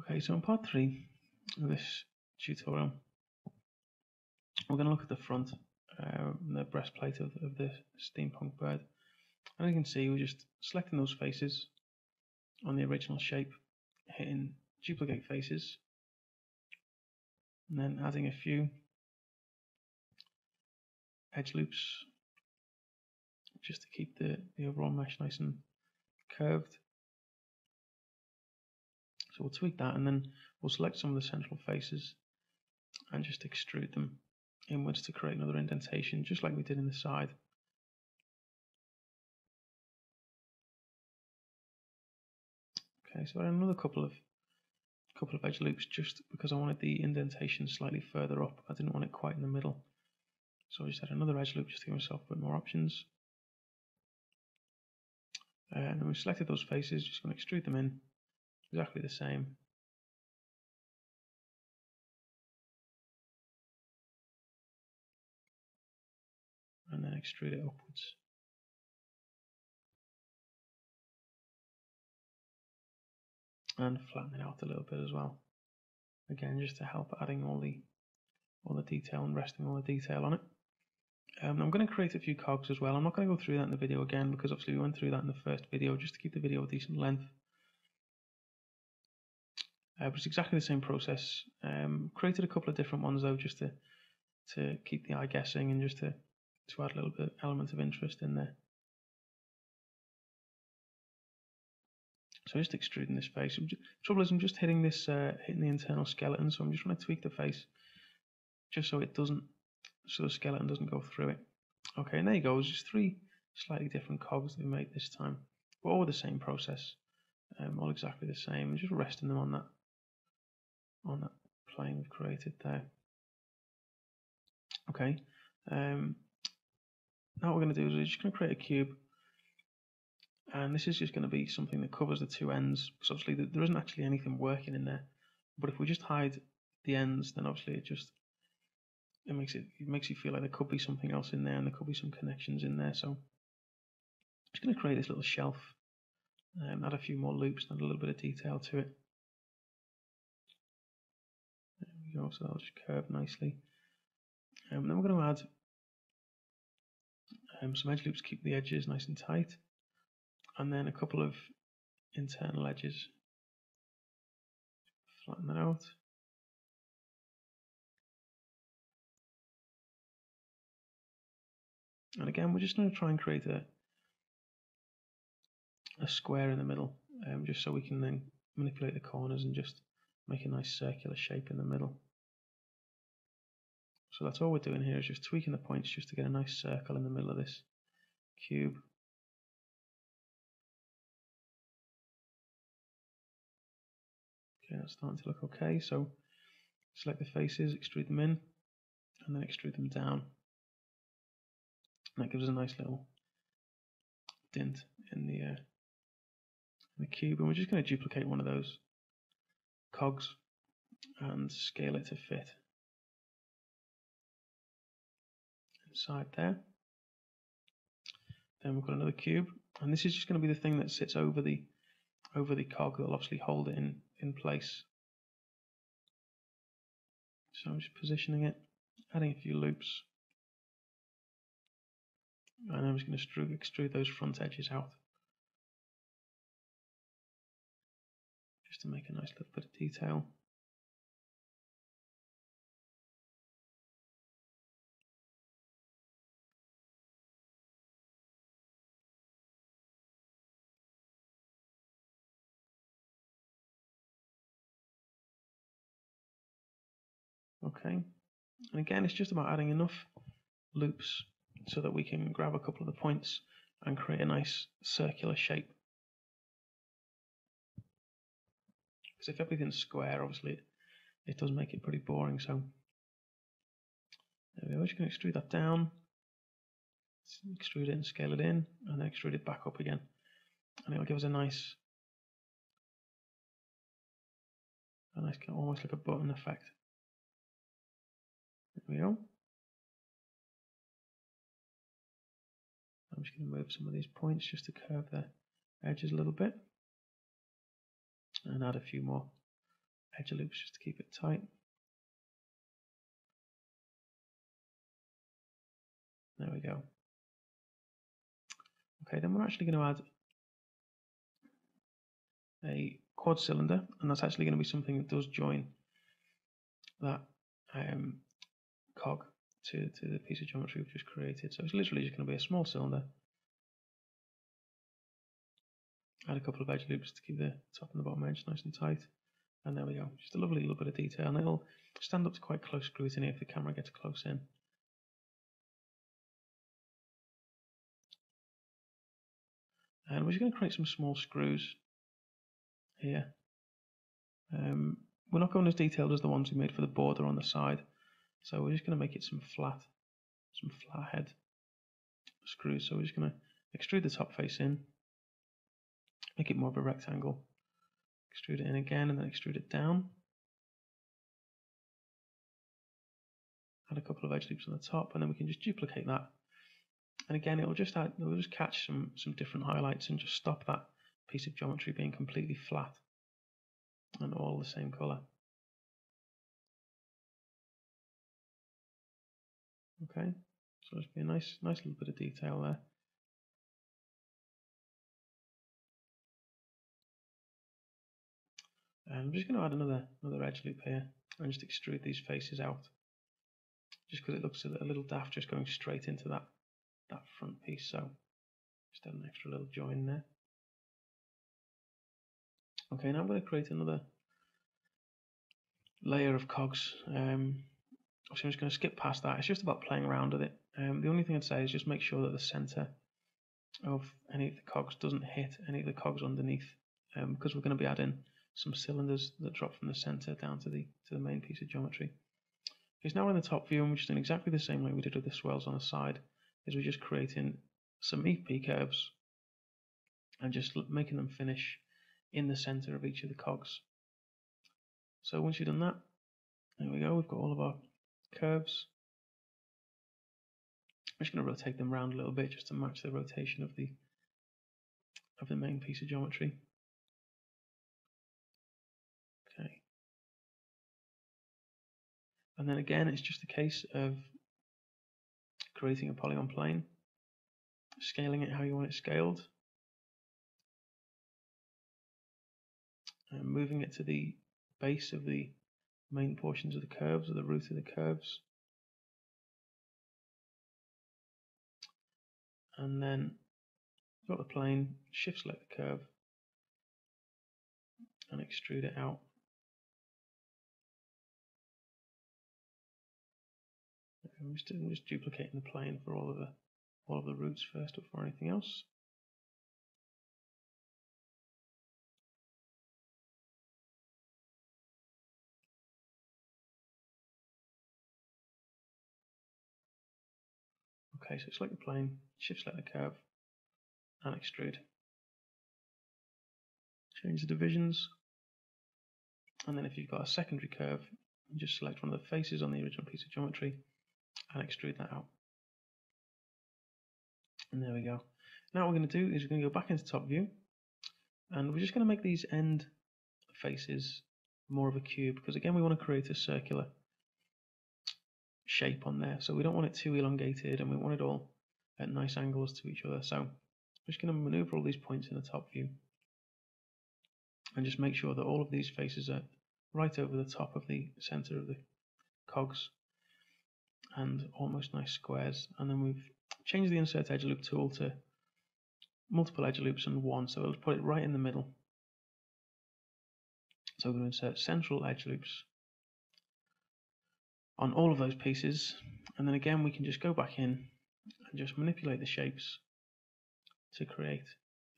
Okay, so in part 3 of this tutorial, we're going to look at the front, the breastplate of the steampunk bird. And you can see we're just selecting those faces on the original shape, hitting duplicate faces, and then adding a few edge loops just to keep the overall mesh nice and curved. So we'll tweak that, and then we'll select some of the central faces and just extrude them inwards to create another indentation, just like we did in the side. Okay, so I had another couple of edge loops just because I wanted the indentation slightly further up. I didn't want it quite in the middle. So I just had another edge loop just to give myself a bit more options. And then we've selected those faces, just going to extrude them in exactly the same. And then extrude it upwards. And flatten it out a little bit as well. Again, just to help adding all the detail and resting all the detail on it. I'm going to create a few cogs as well. I'm not going to go through that in the video again because obviously we went through that in the first video just to keep the video a decent length. But it's exactly the same process. Created a couple of different ones though just to keep the eye guessing and just to add a little bit element of interest in there. So just extruding this face. The trouble is I'm just hitting this, hitting the internal skeleton, so I'm just trying to tweak the face just so it doesn't, so the skeleton doesn't go through it. Okay, and there you go. There's just 3 slightly different cogs that we made this time, but all the same process, all exactly the same. Just resting them on that plane we've created there. Okay. Now what we're going to do is we're just going to create a cube. And this is just going to be something that covers the 2 ends, because obviously there isn't actually anything working in there. But if we just hide the ends, then obviously it makes you feel like there could be something else in there, and there could be some connections in there. So I'm just going to create this little shelf, add a few more loops, and add a little bit of detail to it. There we go. So that'll just curve nicely. Then we're going to add some edge loops, keep the edges nice and tight. And then a couple of internal edges. Flatten that out. And again, we're just going to try and create a square in the middle, just so we can then manipulate the corners and just make a nice circular shape in the middle. So that's all we're doing here, is just tweaking the points just to get a nice circle in the middle of this cube. Okay, that's starting to look okay. So select the faces, extrude them in, and then extrude them down. And that gives us a nice little dent in the cube. And we're just going to duplicate one of those cogs and scale it to fit inside there. Then we've got another cube, and this is just going to be the thing that sits over the cog that will obviously hold it in place. So I'm just positioning it, adding a few loops, and I'm just going to extrude those front edges out just to make a nice little bit of detail. Okay, and again it's just about adding enough loops so that we can grab a couple of the points and create a nice circular shape. Because if everything's square, obviously it does make it pretty boring. So there we go. We're just going to extrude that down, extrude it and scale it in, and then extrude it back up again, and it'll give us a nice almost like a button effect. There we go. I'm just going to move some of these points just to curve the edges a little bit and add a few more edge loops just to keep it tight. There we go. Okay, then we're actually going to add a quad cylinder, and that's actually going to be something that does join that cog to the piece of geometry we've just created. So it's literally just going to be a small cylinder. Add a couple of edge loops to keep the top and the bottom edge nice and tight. And there we go. Just a lovely little bit of detail, and it'll stand up to quite close scrutiny if the camera gets close in. And we're just going to create some small screws here. We're not going as detailed as the ones we made for the border on the side, so we're just going to make it some flat head screws. So we're just going to extrude the top face in, make it more of a rectangle, extrude it in again, and then extrude it down. Add a couple of edge loops on the top, and then we can just duplicate that. And again, it'll just catch some different highlights and just stop that piece of geometry being completely flat and all the same color. Okay, so there's be a nice little bit of detail there. And I'm just going to add another edge loop here and just extrude these faces out, just because it looks a little daft just going straight into that front piece. So just add an extra little join there. Okay, now I'm going to create another layer of cogs. So I'm just going to skip past that. It's just about playing around with it. The only thing I'd say is just make sure that the center of any of the cogs doesn't hit any of the cogs underneath, because we're going to be adding some cylinders that drop from the center down to the main piece of geometry. Okay, so now we're in the top view, and we're just doing exactly the same way we did with the swirls on the side. Is we're just creating some EP curves and just making them finish in the center of each of the cogs. So once you've done that, there we go. We've got all of our curves. I'm just going to rotate them around a little bit just to match the rotation of the main piece of geometry. Okay. And then again, it's just a case of creating a polygon plane, scaling it how you want it scaled, and moving it to the base of the main portions of the curves, or the root of the curves. And then got the plane, shift select the curve, and extrude it out. I'm just duplicating the plane for all of the roots first before anything else. Okay, so select the plane, shift select the curve, and extrude. Change the divisions, and then if you've got a secondary curve, you just select one of the faces on the original piece of geometry and extrude that out. And there we go. Now what we're going to do is we're going to go back into top view, and we're just going to make these end faces more of a cube, because again we want to create a circular shape on there, so we don't want it too elongated, and we want it all at nice angles to each other. So I'm just going to maneuver all these points in the top view and just make sure that all of these faces are right over the top of the center of the cogs and almost nice squares. And then we've changed the insert edge loop tool to multiple edge loops and one, so it'll put it right in the middle. So we're going to insert central edge loops on all of those pieces, and then again we can just go back in and just manipulate the shapes to create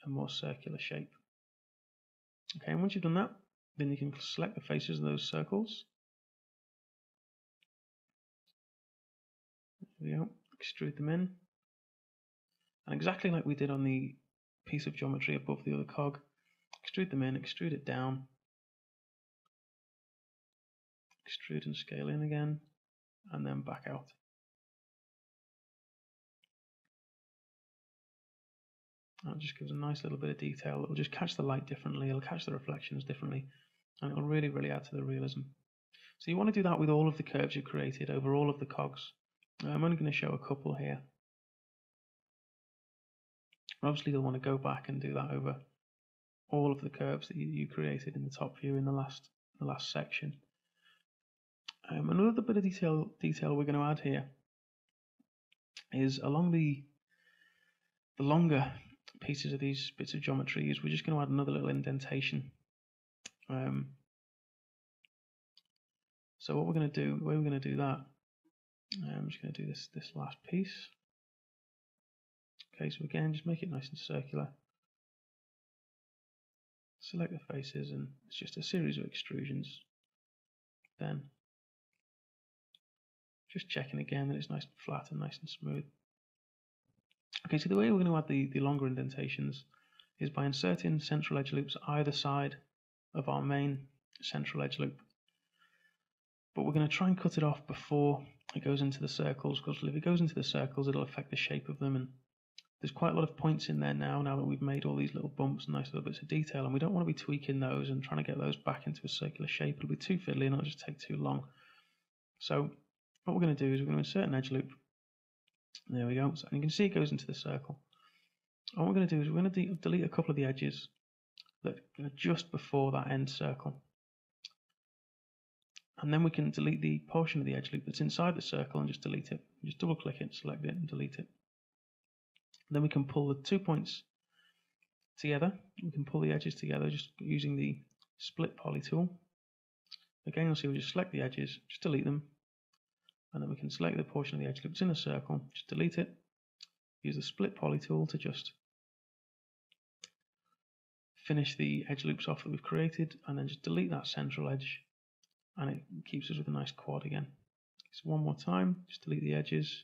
a more circular shape. Okay, and once you've done that, then you can select the faces of those circles. There we go, extrude them in, and exactly like we did on the piece of geometry above the other cog, extrude them in, extrude it down, extrude and scale in again, and then back out. That just gives a nice little bit of detail. It'll just catch the light differently, it'll catch the reflections differently, and it'll really add to the realism. So you want to do that with all of the curves you've created over all of the cogs. I'm only going to show a couple here. Obviously you'll want to go back and do that over all of the curves that you created in the top view in the last section. Another bit of detail we're going to add here is along the longer pieces of these bits of geometry is we're just going to add another little indentation. So what we're going to do, the way we're going to do that, I'm just going to do this last piece. Okay, so again, just make it nice and circular. Select the faces, and it's just a series of extrusions. Then just checking again that it's nice and flat and nice and smooth. Okay, so the way we're going to add the longer indentations is by inserting central edge loops either side of our main central edge loop. But we're going to try and cut it off before it goes into the circles, because if it goes into the circles it'll affect the shape of them, and there's quite a lot of points in there now that we've made all these little bumps and nice little bits of detail, and we don't want to be tweaking those and trying to get those back into a circular shape. It'll be too fiddly and it'll just take too long. So what we're going to do is we're going to insert an edge loop. There we go. So, and you can see it goes into the circle. And what we're going to do is we're going to delete a couple of the edges that are just before that end circle. And then we can delete the portion of the edge loop that's inside the circle and just delete it. Just double click it, select it and delete it. Then we can pull the 2 points together. We can pull the edges together just using the split poly tool. Again, you'll see we just select the edges, just delete them, and then we can select the portion of the edge loop that's in a circle, just delete it. Use the split poly tool to just finish the edge loops off that we've created, and then just delete that central edge, and it keeps us with a nice quad again. So one more time, just delete the edges.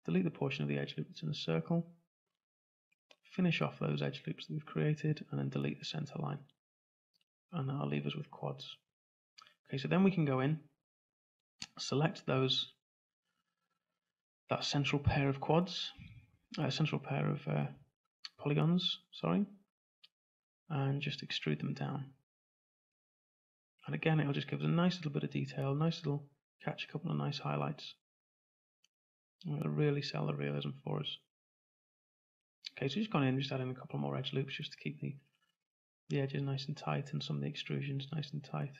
Delete the portion of the edge loop that's in the circle, finish off those edge loops that we've created, and then delete the center line. And that'll leave us with quads. Okay, so then we can go in, select that central pair of quads, central pair of polygons, sorry, and just extrude them down. And again, it'll just give us a nice little bit of detail, nice little catch, a couple of nice highlights. It'll really sell the realism for us. Okay, so just gone in and just add in a couple more edge loops just to keep the edges nice and tight and some of the extrusions nice and tight.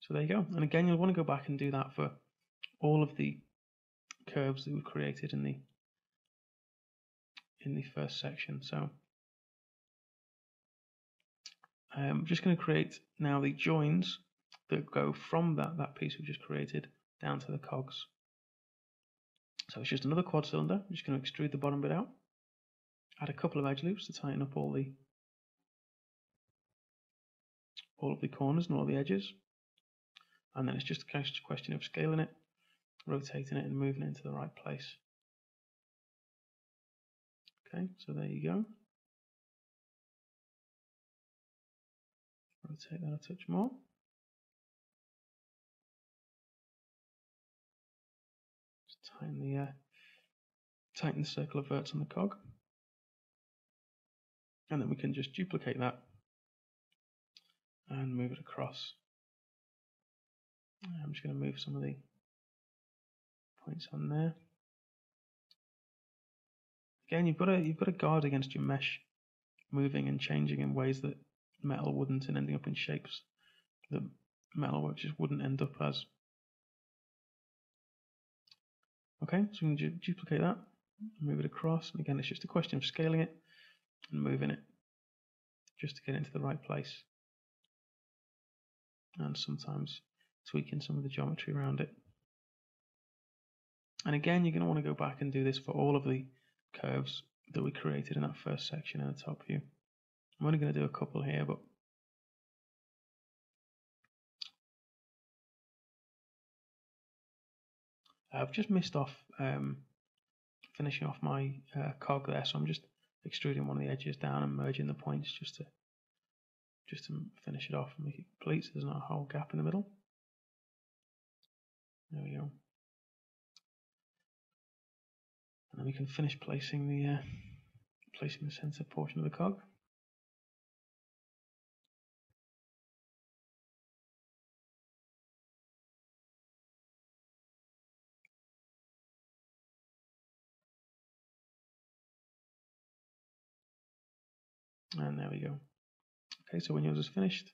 So there you go. And again, you'll want to go back and do that for all of the curves that we've created in the first section. So I'm just going to create now the joins that go from that piece we've just created down to the cogs. So it's just another quad cylinder. I'm just going to extrude the bottom bit out, add a couple of edge loops to tighten up all of the corners and all the edges, and then it's just a question of scaling it, rotating it and moving it into the right place. Okay, so there you go. Rotate that a touch more. Just tighten the circle of verts on the cog, and then we can just duplicate that and move it across. I'm just going to move some of the points on there. Again, you've got to guard against your mesh moving and changing in ways that metal wouldn't, and ending up in shapes that metalwork just wouldn't end up as. Okay, so we can duplicate that, move it across, and again, it's just a question of scaling it and moving it just to get into the right place, and sometimes tweaking some of the geometry around it. And again, you're going to want to go back and do this for all of the curves that we created in that first section in the top view. I'm only going to do a couple here, but I've just missed off finishing off my cog there, so I'm just extruding one of the edges down and merging the points just to finish it off and make it complete so there's not a whole gap in the middle. There we go. And then we can finish placing the center portion of the cog. And there we go. Okay, so when yours is finished,